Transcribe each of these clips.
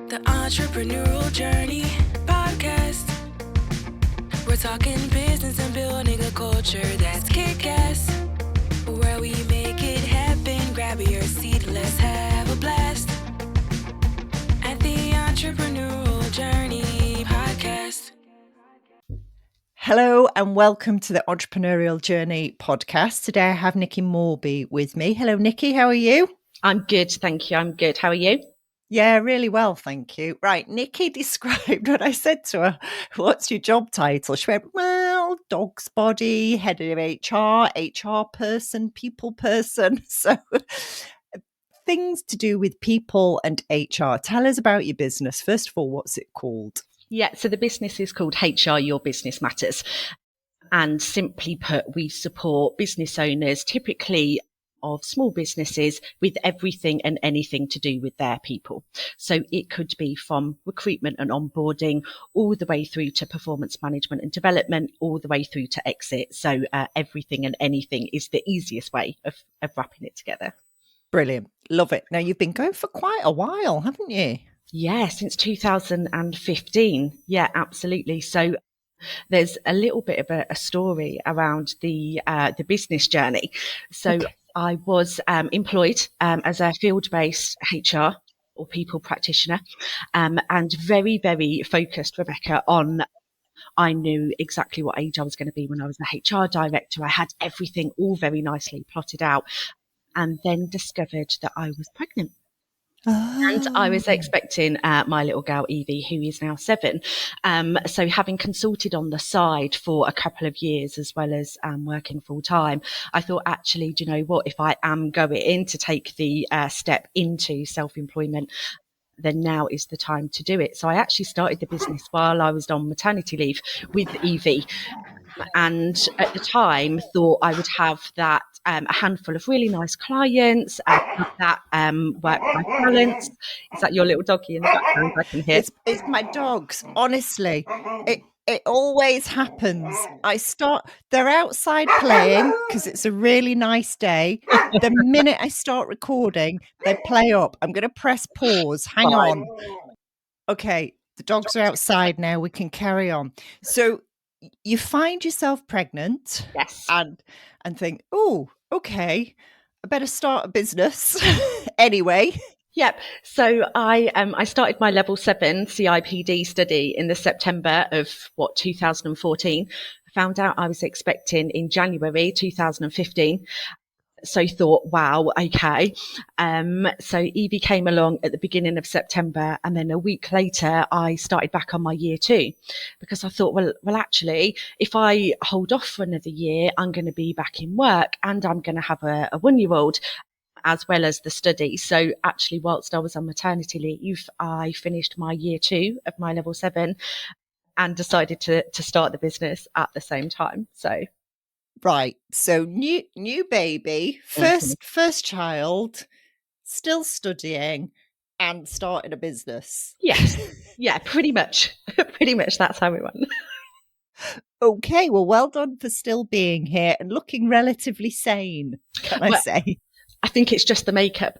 The Entrepreneurial Journey Podcast. We're talking business and building a culture that's kick-ass. Where we make it happen, grab your seat, let's have a blast. At the Entrepreneurial Journey Podcast. Hello and welcome to the Entrepreneurial Journey Podcast. Today I have Nicki Mawby with me. Hello, Nicki. How are you? I'm good, thank you. I'm good. How are you? Yeah, really well, thank you. Right, Nicki described when I said to her, what's your job title? She went, well, dog's body, head of HR person, people person. So things to do with people and HR. Tell us about your business. First of all, what's it called? Yeah, so the business is called HR Your Business Matters. And simply put, we support business owners, typically of small businesses, with everything and anything to do with their people. So it could be from recruitment and onboarding all the way through to performance management and development, all the way through to exit. So everything and anything is the easiest way of wrapping it together. Brilliant. Love it. Now, you've been going for quite a while, haven't you? Yeah, since 2015. Yeah, absolutely. So there's a little bit of a story around the business journey. So okay. I was employed as a field-based HR or people practitioner, and very, very focused, Rebecca, on I knew exactly what age I was going to be when I was a HR director. I had everything all very nicely plotted out, and then discovered that I was pregnant. And I was expecting my little girl, Evie, who is now 7. So having consulted on the side for a couple of years, as well as working full time, I thought, actually, do you know what? If I am going to take the step into self-employment, then now is the time to do it. So I actually started the business while I was on maternity leave with Evie. And at the time thought I would have that a handful of really nice clients, that work-life balance. Is that your little doggy in the background? I can hear. It's my dogs. Honestly, it always happens. They're outside playing because it's a really nice day. The minute I start recording, they play up. I'm going to press pause. Hang on. Okay, the dogs are outside now. We can carry on. So you find yourself pregnant, yes, and think, oh, okay, I better start a business anyway. Yep. So I started my level 7 CIPD study in the September of 2014. I found out I was expecting in January 2015. So thought, wow, okay. So Evie came along at the beginning of September, and then a week later, I started back on my year 2, because I thought, well, actually, if I hold off for another year, I'm going to be back in work, and I'm going to have a 1-year-old, as well as the study. So actually, whilst I was on maternity leave, I finished my year 2 of my level 7, and decided to start the business at the same time. So. Right. So new baby, first child, still studying, and starting a business. Yes. Yeah, pretty much. Pretty much that's how it went. Okay. Well done for still being here and looking relatively sane, can I say? I think it's just the makeup.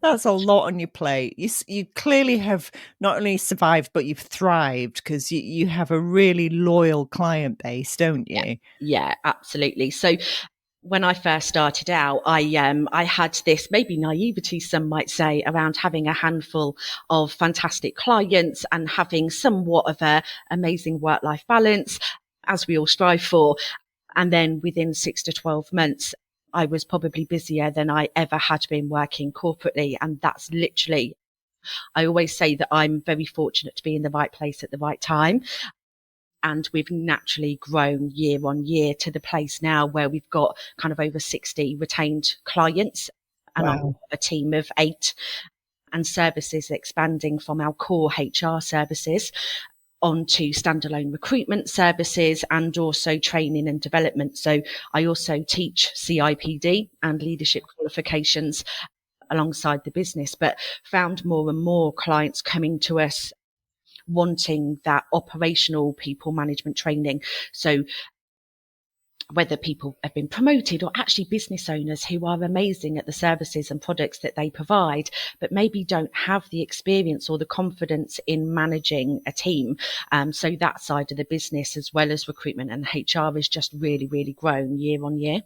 That's a lot on your plate. You clearly have not only survived, but you've thrived, because you have a really loyal client base, don't you? Yeah, absolutely. So when I first started out, I had this maybe naivety, some might say, around having a handful of fantastic clients and having somewhat of a amazing work-life balance, as we all strive for. And then within 6 to 12 months, I was probably busier than I ever had been working corporately. And that's literally, I always say that I'm very fortunate to be in the right place at the right time. And we've naturally grown year on year to the place now where we've got kind of over 60 retained clients, and I'm a team of 8, and services expanding from our core HR services onto standalone recruitment services, and also training and development. So I also teach CIPD and leadership qualifications alongside the business, but found more and more clients coming to us wanting that operational people management training. So whether people have been promoted or actually business owners who are amazing at the services and products that they provide, but maybe don't have the experience or the confidence in managing a team. So that side of the business, as well as recruitment and HR, is just really, really grown year on year.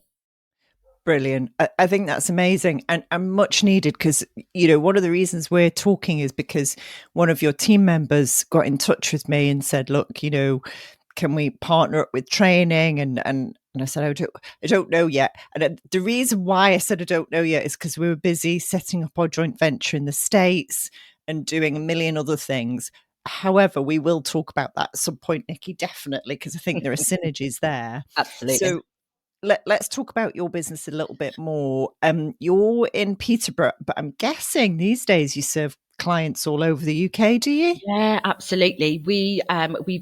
Brilliant. I think that's amazing and much needed because, one of the reasons we're talking is because one of your team members got in touch with me and said, look, can we partner up with training? And I said, I don't know yet. And the reason why I said I don't know yet is because we were busy setting up our joint venture in the States and doing a million other things. However, we will talk about that at some point, Nicki, definitely, because I think there are synergies there. Absolutely. So let's talk about your business a little bit more. You're in Peterborough, but I'm guessing these days you serve clients all over the UK, do you? Yeah, absolutely. We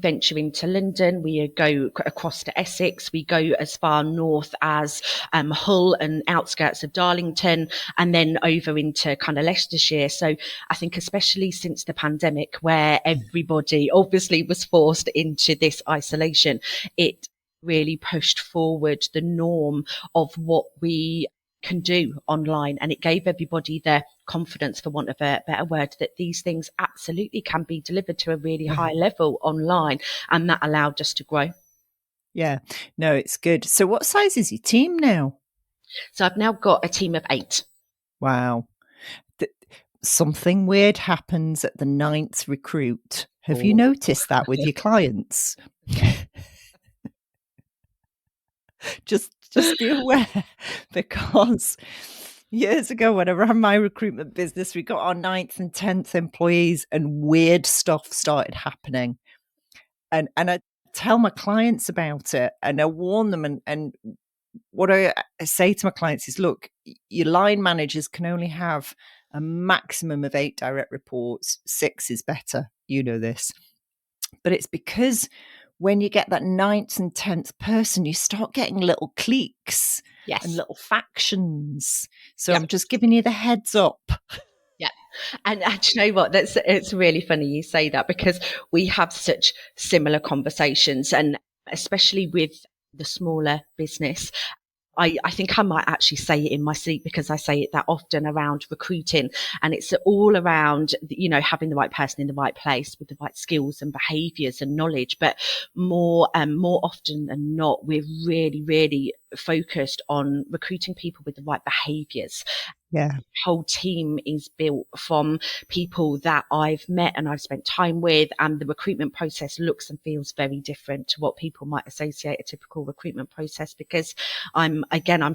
venture into London. We go across to Essex. We go as far north as Hull and outskirts of Darlington, and then over into kind of Leicestershire. So I think especially since the pandemic, where everybody obviously was forced into this isolation, it really pushed forward the norm of what we can do online, and it gave everybody the confidence, for want of a better word, that these things absolutely can be delivered to a really high level online, and that allowed us to grow. Yeah, no, it's good. So what size is your team now? So I've now got a team of 8. Wow. Something weird happens at the 9th recruit. Have you noticed that with your clients? just be aware, because years ago when I ran my recruitment business, we got our 9th and 10th employees and weird stuff started happening. And I tell my clients about it and I warn them. And what I say to my clients is, look, your line managers can only have a maximum of 8 direct reports. 6 is better. You know this. But it's because when you get that 9th and 10th person, you start getting little cliques and little factions. So I'm just giving you the heads up. Yeah. And do you know what? It's really funny you say that, because we have such similar conversations, and especially with the smaller business. I think I might actually say it in my sleep, because I say it that often around recruiting, and it's all around, having the right person in the right place with the right skills and behaviours and knowledge. But more often than not, we're really, really focused on recruiting people with the right behaviours. Yeah. The whole team is built from people that I've met and I've spent time with, and the recruitment process looks and feels very different to what people might associate a typical recruitment process, because I'm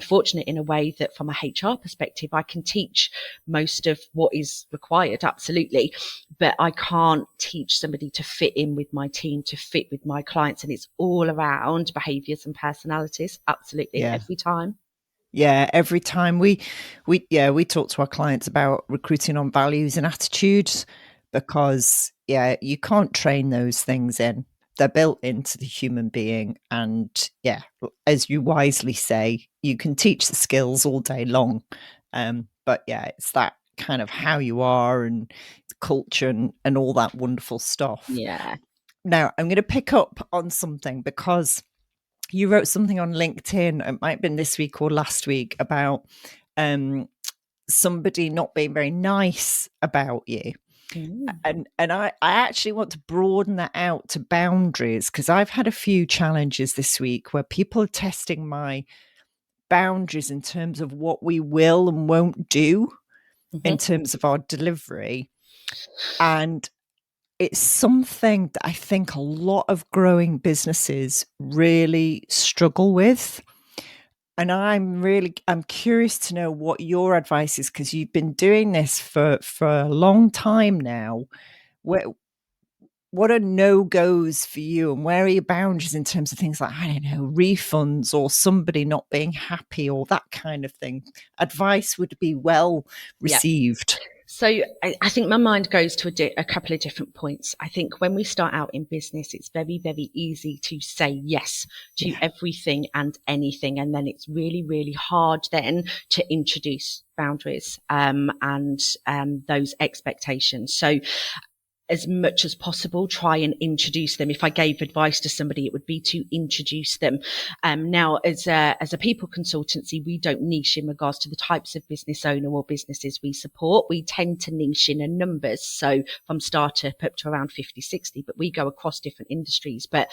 fortunate in a way that from a HR perspective, I can teach most of what is required, absolutely, but I can't teach somebody to fit in with my team, to fit with my clients. And it's all around behaviours and personalities, absolutely, every time. Yeah, every time we talk to our clients about recruiting on values and attitudes, because you can't train those things in. They're built into the human being. And as you wisely say, you can teach the skills all day long. But it's that kind of how you are and culture and all that wonderful stuff. Yeah. Now, I'm going to pick up on something, because you wrote something on LinkedIn, it might have been this week or last week, about somebody not being very nice about you. And I actually want to broaden that out to boundaries, because I've had a few challenges this week where people are testing my boundaries in terms of what we will and won't do in terms of our delivery. And it's something that I think a lot of growing businesses really struggle with. And I'm curious to know what your advice is, because you've been doing this for a long time now. What are no-goes for you, and where are your boundaries in terms of things like, I don't know, refunds or somebody not being happy or that kind of thing? Advice would be well received. So I think my mind goes to a couple of different points. I think when we start out in business, it's very, very easy to say yes to everything and anything. And then it's really, really hard then to introduce boundaries and those expectations. So as much as possible, try and introduce them. If I gave advice to somebody, it would be to introduce them. Now, as a people consultancy, we don't niche in regards to the types of business owner or businesses we support. We tend to niche in a numbers. So from startup up to around 50, 60, but we go across different industries. But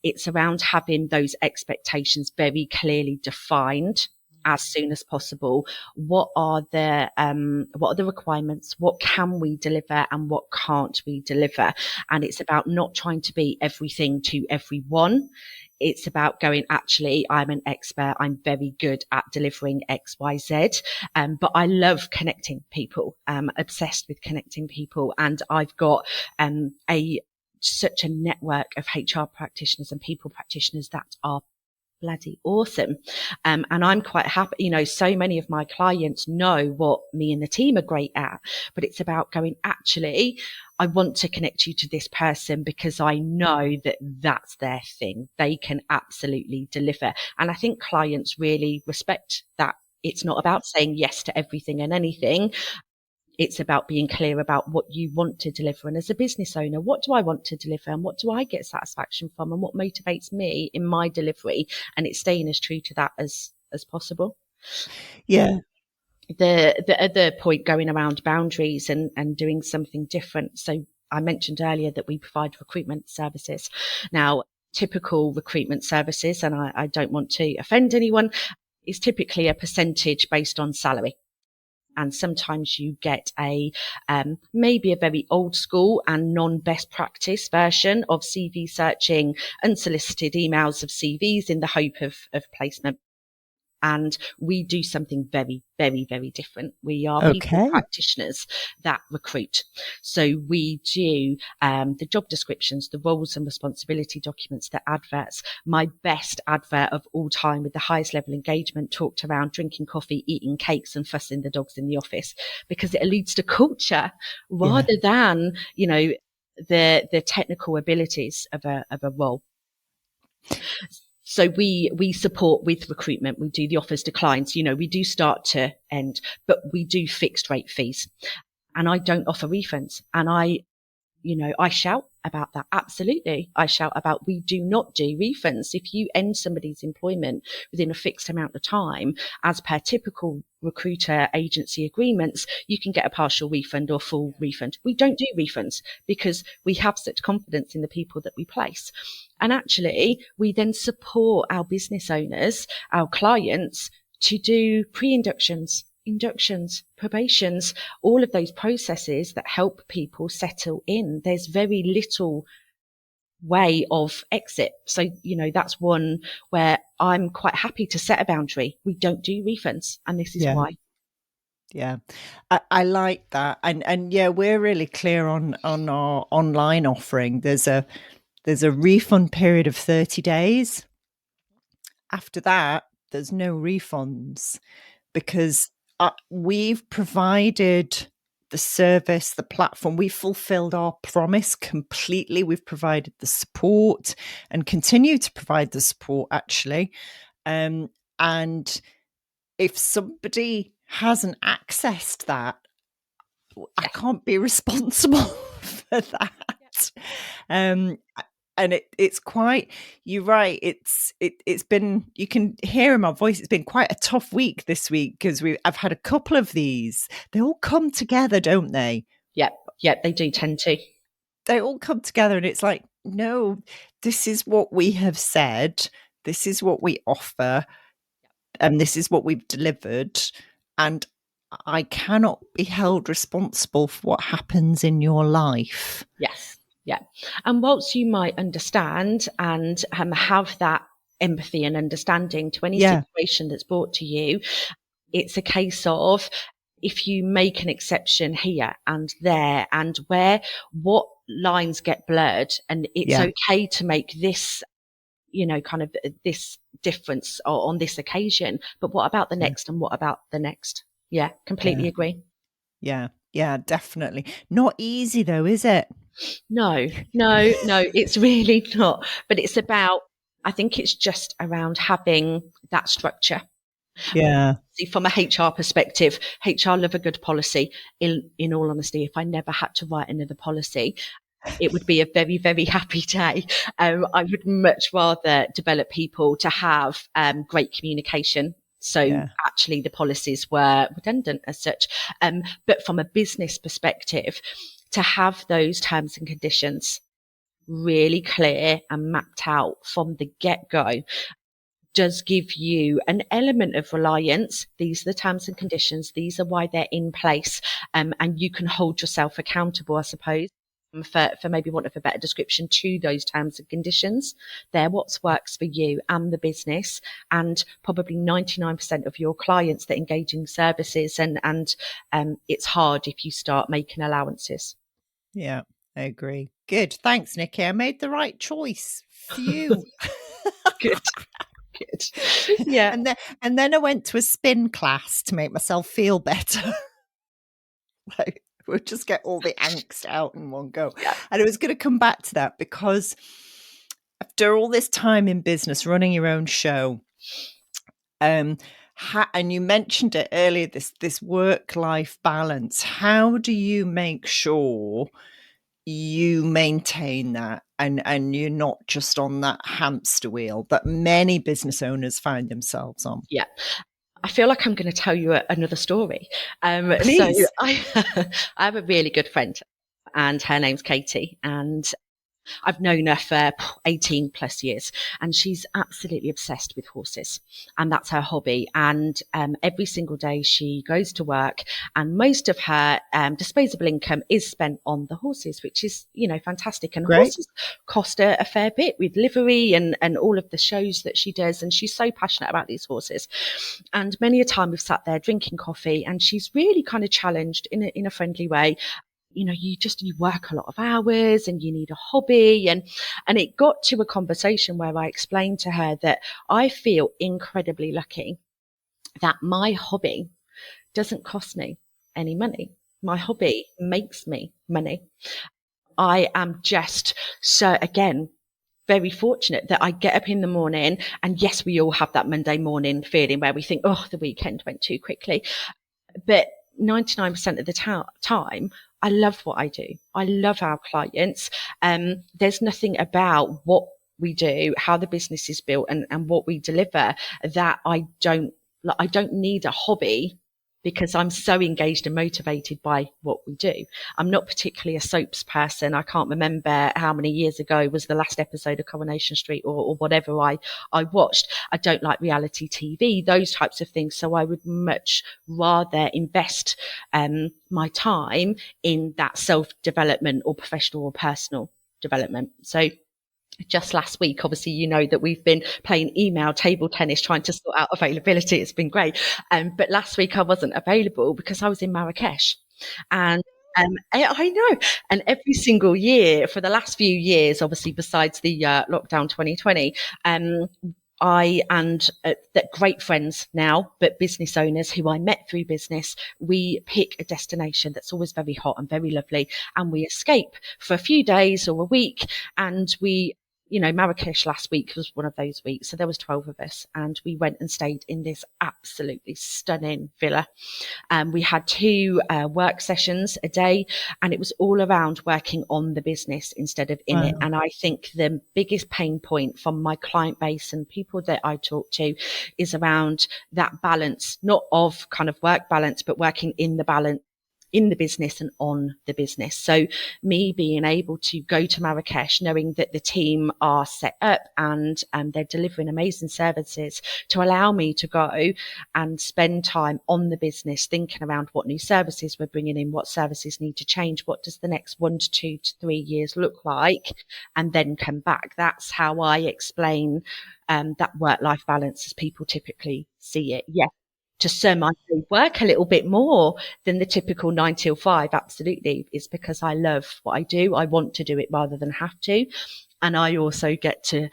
it's around having those expectations very clearly defined as soon as possible. What are the requirements? What can we deliver and what can't we deliver? And it's about not trying to be everything to everyone. It's about going, actually, I'm an expert. I'm very good at delivering X, Y, Z. But I love connecting people. I'm obsessed with connecting people. And I've got such a network of HR practitioners and people practitioners that are bloody awesome. And I'm quite happy, so many of my clients know what me and the team are great at, but it's about going, actually, I want to connect you to this person because I know that that's their thing. They can absolutely deliver. And I think clients really respect that. It's not about saying yes to everything and anything. It's about being clear about what you want to deliver. And as a business owner, what do I want to deliver and what do I get satisfaction from and what motivates me in my delivery? And it's staying as true to that as possible. Yeah. The other point going around boundaries and doing something different. So I mentioned earlier that we provide recruitment services. Now, typical recruitment services, and I don't want to offend anyone, is typically a percentage based on salary. And sometimes you get maybe a very old school and non-best practice version of CV searching, unsolicited emails of CVs in the hope of placement. And we do something very, very, very different. We are people practitioners that recruit. So we do the job descriptions, the roles and responsibility documents, the adverts. My best advert of all time with the highest level engagement talked around drinking coffee, eating cakes and fussing the dogs in the office, because it alludes to culture rather than, the technical abilities of a role. So we support with recruitment. We do the offers declines. We do start to end, but we do fixed rate fees. And I don't offer refunds. And I shout about that. Absolutely. I shout about, we do not do refunds. If you end somebody's employment within a fixed amount of time, as per typical recruiter agency agreements, you can get a partial refund or full refund. We don't do refunds because we have such confidence in the people that we place. And actually, we then support our business owners, our clients, to do pre-inductions, inductions, probations, all of those processes that help people settle in. There's very little way of exit. So, that's one where I'm quite happy to set a boundary. We don't do refunds, and this is why. Yeah, I like that. And we're really clear on our online offering. There's a refund period of 30 days. After that, there's no refunds because we've provided the service, the platform. We fulfilled our promise completely. We've provided the support and continue to provide the support, actually. And if somebody hasn't accessed that, I can't be responsible for that. And it's quite, you're right. It's been, you can hear in my voice, it's been quite a tough week this week because I've had a couple of these. They all come together, don't they? Yep, they do tend to. They all come together and it's like, no, this is what we have said. This is what we offer. And this is what we've delivered. And I cannot be held responsible for what happens in your life. Yes. Yeah. And whilst you might understand and have that empathy and understanding to any situation that's brought to you, it's a case of, if you make an exception here and there and where, what lines get blurred, and it's okay to make this, kind of this difference on this occasion, but what about the next and what about the next? Yeah, completely agree. Yeah, definitely. Not easy though, is it? No, it's really not. But it's about, I think it's just around having that structure Yeah. See, from a HR perspective, HR love a good policy. In all honesty, if I never had to write another policy, it would be a very, very happy day. I would much rather develop people to have great communication. So actually the policies were redundant as such. But from a business perspective, to have those terms and conditions really clear and mapped out from the get-go does give you an element of reliance. These are the terms and conditions. These are why they're in place. And you can hold yourself accountable, I suppose, for maybe want of a better description, to those terms and conditions. They're what works for you and the business, and probably 99% of your clients that engage in services. And it's hard if you start making allowances. Yeah, I agree. Good. Thanks, Nikki. I made the right choice for you. Good. Yeah. And then I went to a spin class to make myself feel better. Like, we'll just get all the angst out in one go. Yeah. And I was going to come back to that because after all this time in business, running your own show, and you mentioned it earlier, this work-life balance. How do you make sure you maintain that and you're not just on that hamster wheel that many business owners find themselves on? Yeah. I feel like I'm going to tell you another story. Please. So I have a really good friend, and her name's Katie, and I've known her for 18 plus years, and she's absolutely obsessed with horses, and that's her hobby. And every single day she goes to work, and most of her disposable income is spent on the horses, which is, fantastic. And Great. Horses cost a fair bit with livery and all of the shows that she does. And she's so passionate about these horses. And many a time we've sat there drinking coffee, and she's really kind of challenged in a friendly way. You work a lot of hours and you need a hobby. And it got to a conversation where I explained to her that I feel incredibly lucky that my hobby doesn't cost me any money. My hobby makes me money. I am just so, again, very fortunate that I get up in the morning, and yes, we all have that Monday morning feeling where we think, oh, the weekend went too quickly. But 99% of the time, I love what I do. I love our clients. There's nothing about what we do, how the business is built, and what we deliver that I don't need a hobby, because I'm so engaged and motivated by what we do. I'm not particularly a soaps person. I can't remember how many years ago was the last episode of Coronation Street or whatever I watched. I don't like reality TV, those types of things. So I would much rather invest my time in that self-development or professional or personal development. So just last week, obviously, that we've been playing email table tennis, trying to sort out availability. It's been great. But last week I wasn't available because I was in Marrakesh. And I know. And every single year for the last few years, obviously, besides the lockdown 2020, I and that great friends now, but business owners who I met through business, we pick a destination that's always very hot and very lovely, and we escape for a few days or a week, and we Marrakesh last week was one of those weeks. So there was 12 of us, and we went and stayed in this absolutely stunning villa. We had 2 work sessions a day, and it was all around working on the business instead of in it. And I think the biggest pain point from my client base and people that I talk to is around that balance, not of kind of work balance, but working in the balance in the business and on the business. So me being able to go to Marrakesh, knowing that the team are set up and they're delivering amazing services, to allow me to go and spend time on the business, thinking around what new services we're bringing in, what services need to change, what does the next 1 to 2 to 3 years look like, and then come back. That's how I explain that work-life balance as people typically see it. Yeah. To some, I may work a little bit more than the typical 9 till 5. Absolutely. It's because I love what I do. I want to do it rather than have to. And I also get to,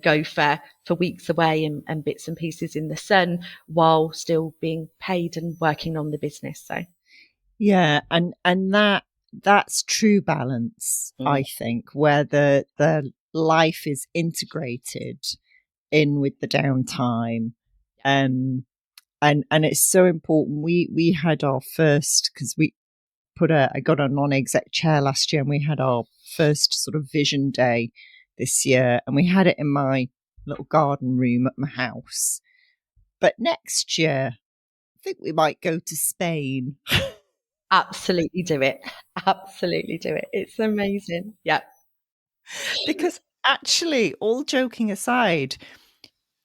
go for weeks away and bits and pieces in the sun while still being paid and working on the business. So, yeah. And that's true balance, I think, where the life is integrated in with the downtime. and it's so important. We had our first, because I got a non-exec chair last year, and we had our first sort of vision day this year, and we had it in my little garden room at my house. But next year, I think we might go to Spain. Absolutely do it. Absolutely do it. It's amazing. Yeah. Because actually, all joking aside,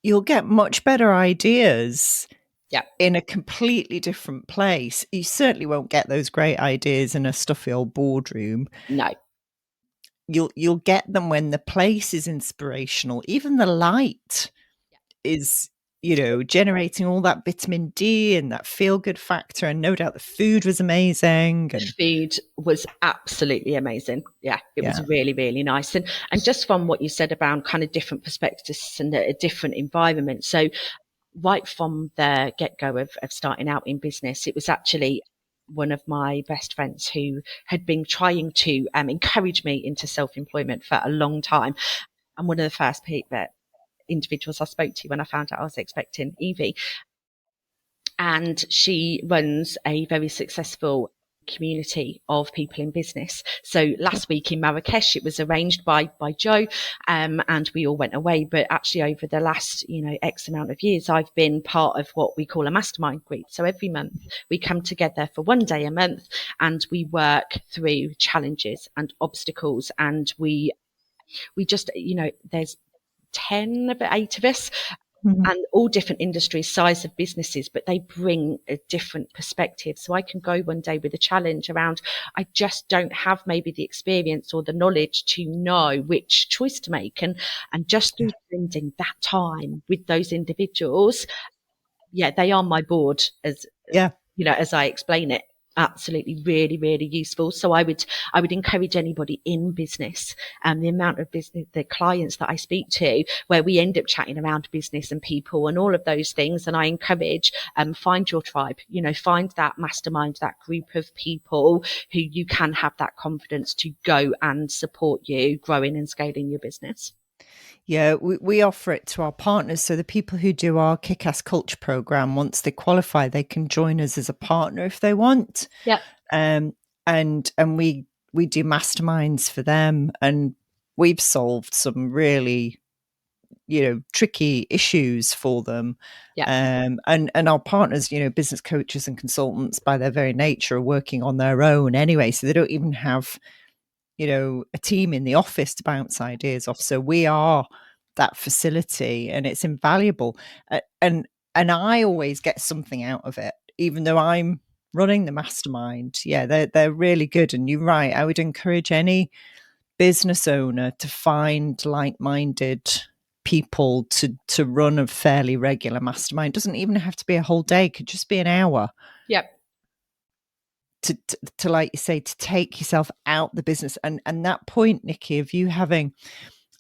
you'll get much better ideas in a completely different place. You certainly won't get those great ideas in a stuffy old boardroom. No. You'll get them when the place is inspirational. Even the light is, generating all that vitamin D and that feel-good factor. And no doubt the food was amazing. The food was absolutely amazing. Yeah, it was really, really nice. And just from what you said about kind of different perspectives and a different environment. So right from the get-go of starting out in business, it was actually one of my best friends who had been trying to encourage me into self-employment for a long time. And one of the first individuals I spoke to when I found out I was expecting Evie. And she runs a very successful community of people in business. So last week in Marrakesh, it was arranged by Joe, and we all went away. But actually over the last, X amount of years, I've been part of what we call a mastermind group. So every month we come together for one day a month and we work through challenges and obstacles. And we just, there's 8 of us, and all different industries, size of businesses, but they bring a different perspective. So I can go one day with a challenge around, I just don't have maybe the experience or the knowledge to know which choice to make. And just through spending that time with those individuals, they are my board as I explain it. Absolutely, really, really useful. So I would encourage anybody in business, and the amount of business, the clients that I speak to, where we end up chatting around business and people and all of those things. And I encourage, find your tribe, find that mastermind, that group of people who you can have that confidence to go and support you growing and scaling your business. Yeah, we offer it to our partners. So the people who do our Kick-Ass Culture program, once they qualify, they can join us as a partner if they want. Yeah. And we do masterminds for them, and we've solved some really, tricky issues for them. Yeah. And our partners, business coaches and consultants by their very nature are working on their own anyway. So they don't even have a team in the office to bounce ideas off. So we are that facility, and it's invaluable. And I always get something out of it, even though I'm running the mastermind. Yeah, they're really good. And you're right. I would encourage any business owner to find like-minded people to run a fairly regular mastermind. It doesn't even have to be a whole day. It could just be an hour. Yep. To like you say, to take yourself out the business, and that point, Nicki, of you having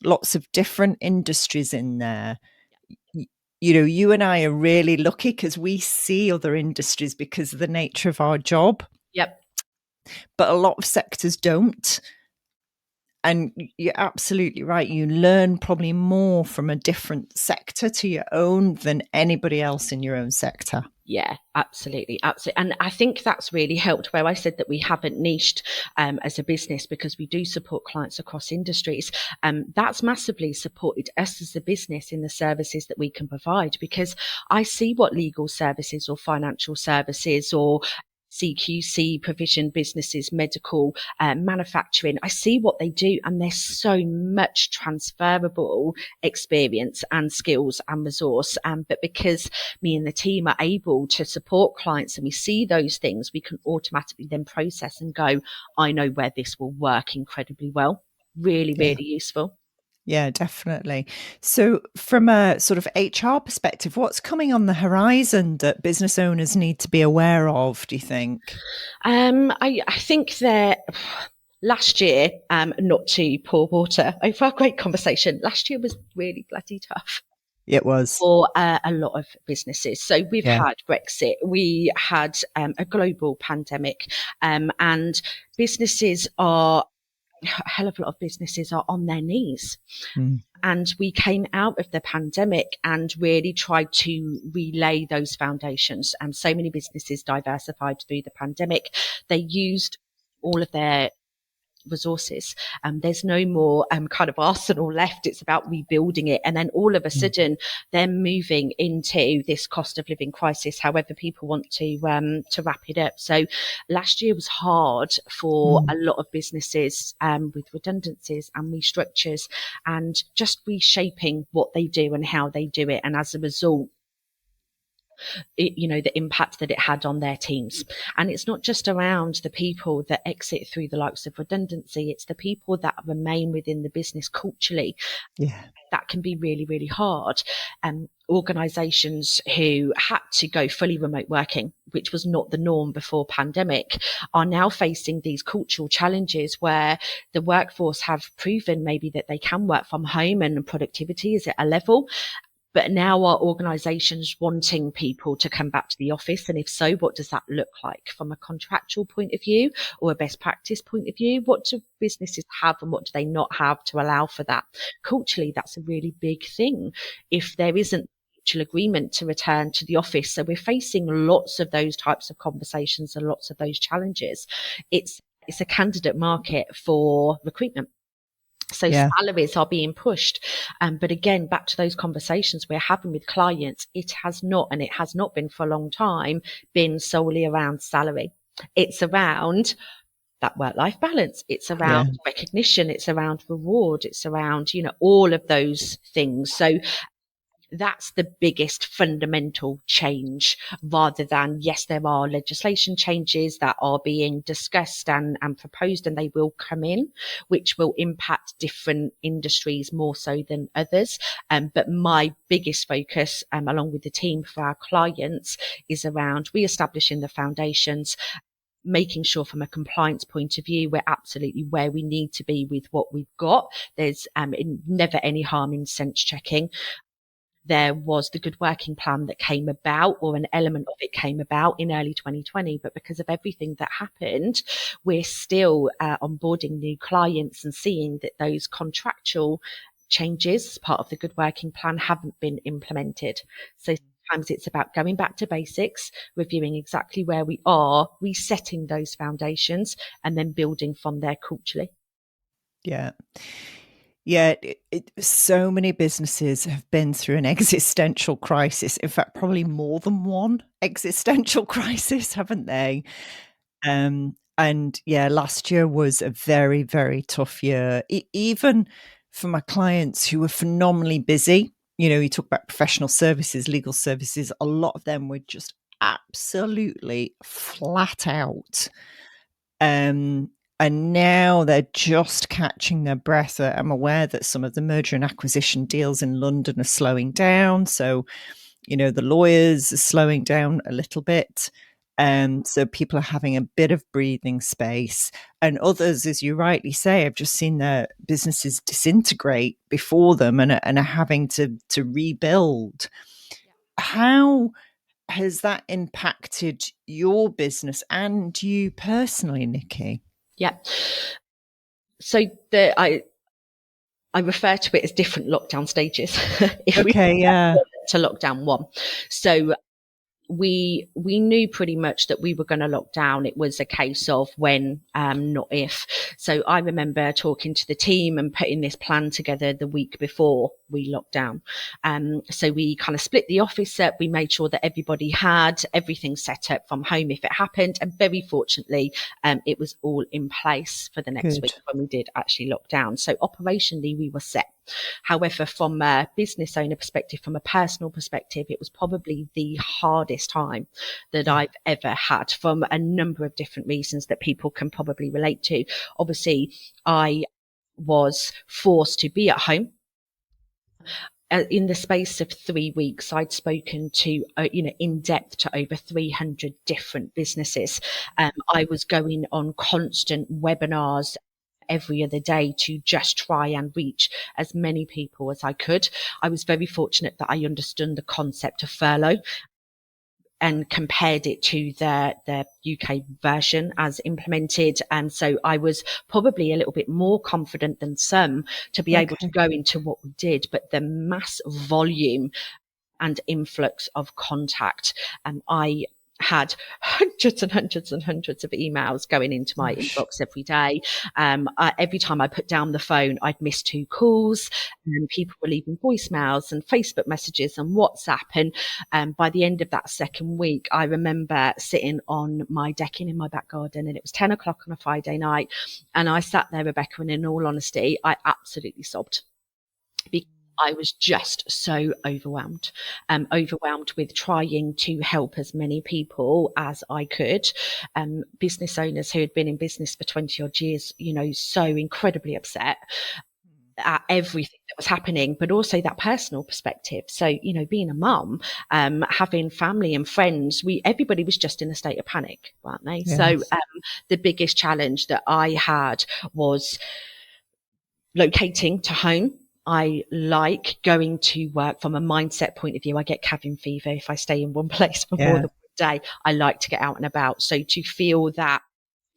lots of different industries in there. You and I are really lucky because we see other industries because of the nature of our job. Yep. But a lot of sectors don't. And you're absolutely right. You learn probably more from a different sector to your own than anybody else in your own sector. Yeah, absolutely. Absolutely. And I think that's really helped where I said that we haven't niched as a business because we do support clients across industries. That's massively supported us as a business in the services that we can provide, because I see what legal services or financial services or CQC provision businesses, medical, manufacturing. I see what they do, and there's so much transferable experience and skills and resource. But because me and the team are able to support clients and we see those things, we can automatically then process and go, I know where this will work incredibly well. Really, really useful. Yeah, definitely. So from a sort of HR perspective, what's coming on the horizon that business owners need to be aware of, do you think? I think that last year, not to pour water over our great conversation, last year was really bloody tough. It was. For a lot of businesses. So we've had Brexit, we had a global pandemic, and businesses are a hell of a lot of businesses are on their knees. Mm. And we came out of the pandemic and really tried to relay those foundations. And so many businesses diversified through the pandemic. They used all of their resources. There's no more kind of arsenal left. It's about rebuilding it. And then all of a sudden, they're moving into this cost of living crisis, however people want to wrap it up. So last year was hard for a lot of businesses with redundancies and restructures and just reshaping what they do and how they do it. And as a result, the impact that it had on their teams. And it's not just around the people that exit through the likes of redundancy, it's the people that remain within the business culturally. Yeah. That can be really, really hard. Organizations who had to go fully remote working, which was not the norm before pandemic, are now facing these cultural challenges where the workforce have proven maybe that they can work from home and productivity is at a level. But now are organisations wanting people to come back to the office? And if so, what does that look like from a contractual point of view or a best practice point of view? What do businesses have and what do they not have to allow for that? Culturally, that's a really big thing. If there isn't mutual agreement to return to the office, so we're facing lots of those types of conversations and lots of those challenges. It's a candidate market for recruitment. So salaries are being pushed. But again, back to those conversations we're having with clients, it has not been for a long time, been solely around salary. It's around that work-life balance. It's around recognition. It's around reward. It's around, all of those things. So that's the biggest fundamental change, rather than, yes, there are legislation changes that are being discussed and proposed, and they will come in, which will impact different industries more so than others. But my biggest focus, along with the team for our clients, is around re-establishing the foundations, making sure from a compliance point of view, we're absolutely where we need to be with what we've got. There's never any harm in sense checking. There was the Good Working Plan that came about, or an element of it came about in early 2020. But because of everything that happened, we're still onboarding new clients and seeing that those contractual changes as part of the Good Working Plan haven't been implemented. So sometimes it's about going back to basics, reviewing exactly where we are, resetting those foundations, and then building from there culturally. Yeah. Yeah, so many businesses have been through an existential crisis. In fact, probably more than one existential crisis, haven't they? And last year was a very, very tough year. Even for my clients who were phenomenally busy, you talk about professional services, legal services, a lot of them were just absolutely flat out. And now they're just catching their breath. I'm aware that some of the merger and acquisition deals in London are slowing down. So, the lawyers are slowing down a little bit. So people are having a bit of breathing space. And others, as you rightly say, have just seen their businesses disintegrate before them and are having to rebuild. How has that impacted your business and you personally, Nicki? Yeah. So I refer to it as different lockdown stages. To lockdown one. So we knew pretty much that we were going to lock down. It was a case of when, not if. So I remember talking to the team and putting this plan together the week before we locked down. So we kind of split the office up. We made sure that everybody had everything set up from home if it happened. And very fortunately, it was all in place for the next week when we did actually lock down. So operationally, we were set. However, from a business owner perspective, from a personal perspective, it was probably the hardest time that I've ever had, from a number of different reasons that people can probably relate to. Obviously, I was forced to be at home. In the space of 3 weeks, I'd spoken to, in depth to over 300 different businesses. I was going on constant webinars every other day to just try and reach as many people as I could. I was very fortunate that I understood the concept of furlough. and compared it to the UK version as implemented. And so I was probably a little bit more confident than some to be able to go into what we did, but the mass volume and influx of contact, I had hundreds and hundreds and hundreds of emails going into my inbox every day. Every time I put down the phone, I'd miss 2 calls, and people were leaving voicemails and Facebook messages and WhatsApp. And by the end of that second week, I remember sitting on my decking in my back garden, and it was 10 o'clock on a Friday night. And I sat there, Rebecca, and in all honesty, I absolutely sobbed. I was just so overwhelmed with trying to help as many people as I could. Business owners who had been in business for 20 odd years, so incredibly upset at everything that was happening, but also that personal perspective. So, being a mum, having family and friends, everybody was just in a state of panic, weren't they? Yes. So the biggest challenge that I had was locating to home. I like going to work from a mindset point of view. I get cabin fever if I stay in one place for more than one day. I like to get out and about. So to feel that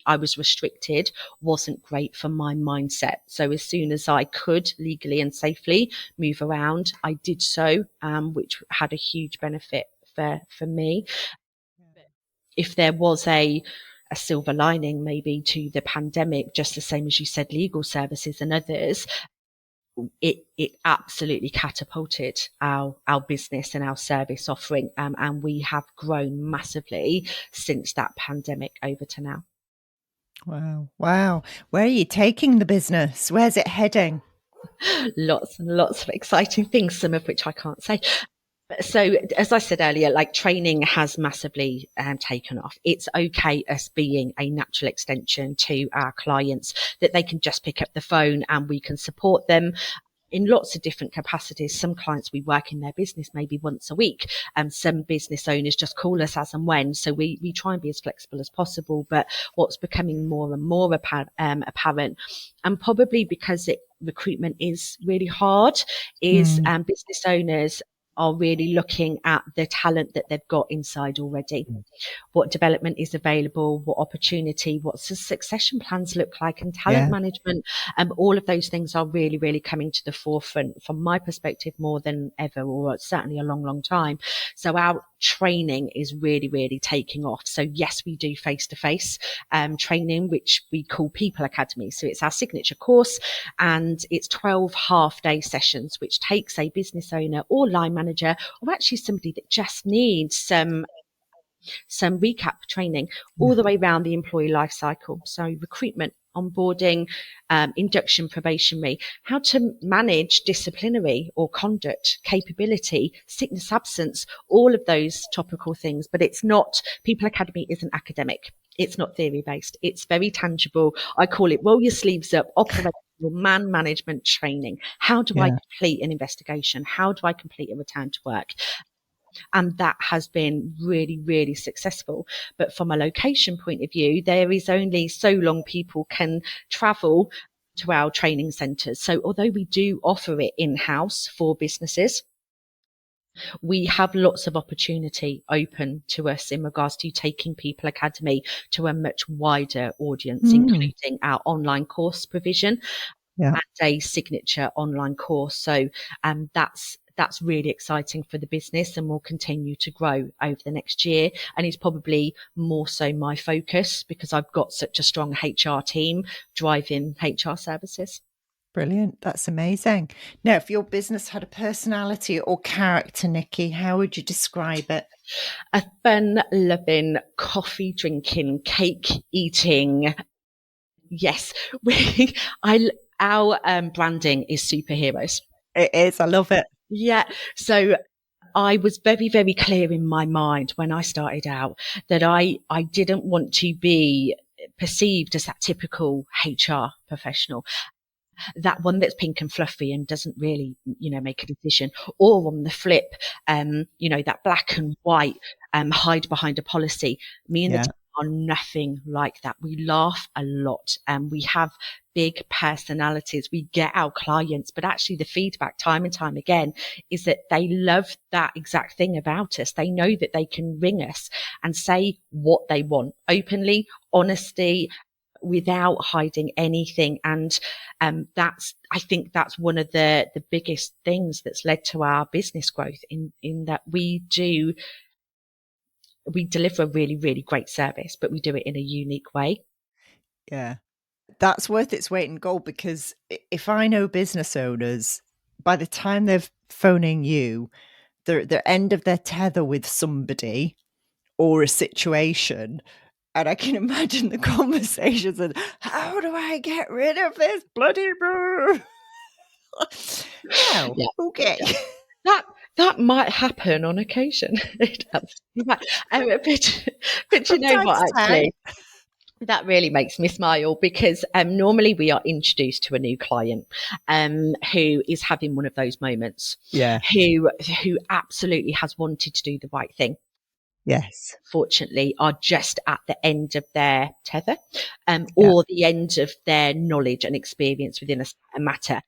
I was restricted wasn't great for my mindset. So as soon as I could legally and safely move around, I did so, which had a huge benefit for me. If there was a silver lining maybe to the pandemic, just the same as you said, legal services and others, it absolutely catapulted our business and our service offering, and we have grown massively since that pandemic over to now. Wow. Where are you taking the business? Where's it heading? Lots and lots of exciting things, some of which I can't say. So as I said earlier, like training has massively taken off. It's okay as being a natural extension to our clients, that they can just pick up the phone and we can support them in lots of different capacities. Some clients, we work in their business maybe once a week, and some business owners just call us as and when. So we try and be as flexible as possible. But what's becoming more and more apparent, and probably because recruitment is really hard, is business owners are really looking at the talent that they've got inside already. What development is available, what opportunity, what's the succession plans look like, and talent management. All of those things are really, really coming to the forefront from my perspective more than ever, or certainly a long, long time. So our training is really, really taking off. So yes, we do face-to-face training, which we call People Academy. So it's our signature course, and it's 12 half-day sessions, which takes a business owner or line manager, or actually somebody that just needs some recap training all the way around the employee life cycle. So recruitment, onboarding, induction, probationary, how to manage disciplinary or conduct, capability, sickness, absence, all of those topical things. But it's not, People Academy isn't academic. It's not theory based. It's very tangible. I call it roll your sleeves up, operational man management training. How do I complete an investigation? How do I complete a return to work? And that has been really, really successful. But from a location point of view, there is only so long people can travel to our training centres. So although we do offer it in-house for businesses, we have lots of opportunity open to us in regards to taking People Academy to a much wider audience, including our online course provision and a signature online course. So that's really exciting for the business, and will continue to grow over the next year. And it's probably more so my focus because I've got such a strong HR team driving HR services. Brilliant. That's amazing. Now, if your business had a personality or character, Nicki, how would you describe it? A fun-loving, coffee-drinking, cake-eating. Yes, our branding is superheroes. It is. I love it. Yeah. So I was very, very clear in my mind when I started out that I didn't want to be perceived as that typical HR professional, that one that's pink and fluffy and doesn't really, make a decision, or on the flip, that black and white, hide behind a policy. Me and the team are nothing like that. We laugh a lot and we have big personalities. We get our clients, but actually the feedback time and time again is that they love that exact thing about us. They know that they can ring us and say what they want openly, honesty, without hiding anything. And I think that's one of the biggest things that's led to our business growth in that we deliver a really, really great service, but we do it in a unique way. Yeah. That's worth its weight in gold, because if I know business owners, by the time they're phoning you, they're at the end of their tether with somebody or a situation. And I can imagine the conversations and how do I get rid of this bloody boo? Well, Yeah. okay. That might happen on occasion. It absolutely might. But you From know time what, to time. actually, that really makes me smile, because normally we are introduced to a new client who is having one of those moments, Yeah. who absolutely has wanted to do the right thing. Yes. Fortunately, are just at the end of their tether, or the end of their knowledge and experience within a matter.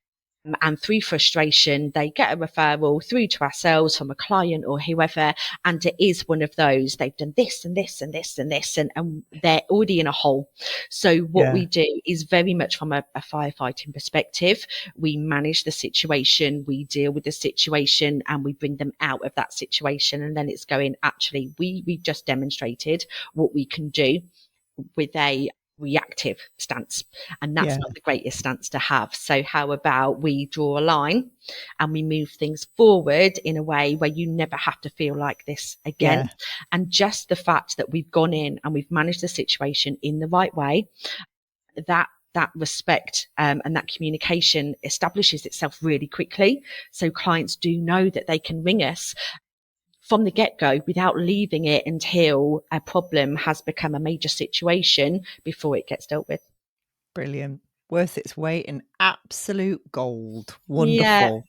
And through frustration, they get a referral through to ourselves from a client or whoever. And it is one of those, they've done this and this and this and this, and they're already in a hole. So what we do is very much from a firefighting perspective. We manage the situation, we deal with the situation, and we bring them out of that situation. And then it's going, actually, we've just demonstrated what we can do with a reactive stance, and that's not the greatest stance to have. So how about we draw a line and we move things forward in a way where you never have to feel like this again. And just the fact that we've gone in and we've managed the situation in the right way, that respect and that communication establishes itself really quickly. So clients do know that they can ring us from the get-go without leaving it until a problem has become a major situation before it gets dealt with. Brilliant. Worth its weight in absolute gold. Wonderful.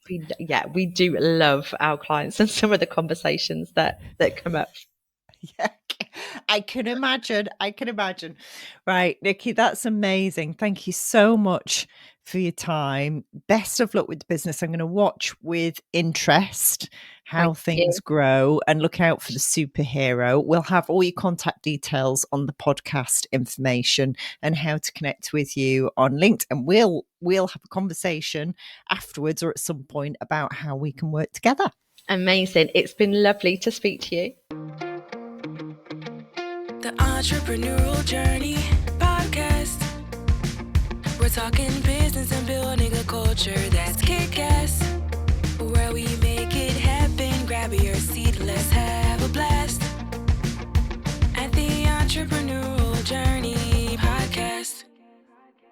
We do love our clients and some of the conversations that come up. Yeah, I can imagine. Right, Nicki, that's amazing. Thank you so much for your time. Best of luck with the business. I'm going to watch with interest how things grow and look out for the superhero. We'll have all your contact details on the podcast information and how to connect with you on LinkedIn. And we'll have a conversation afterwards or at some point about how we can work together. Amazing. It's been lovely to speak to you. The Entrepreneurial Journey Podcast. We're talking business and building a culture that's kick-ass, where we make it happen. Grab your seat.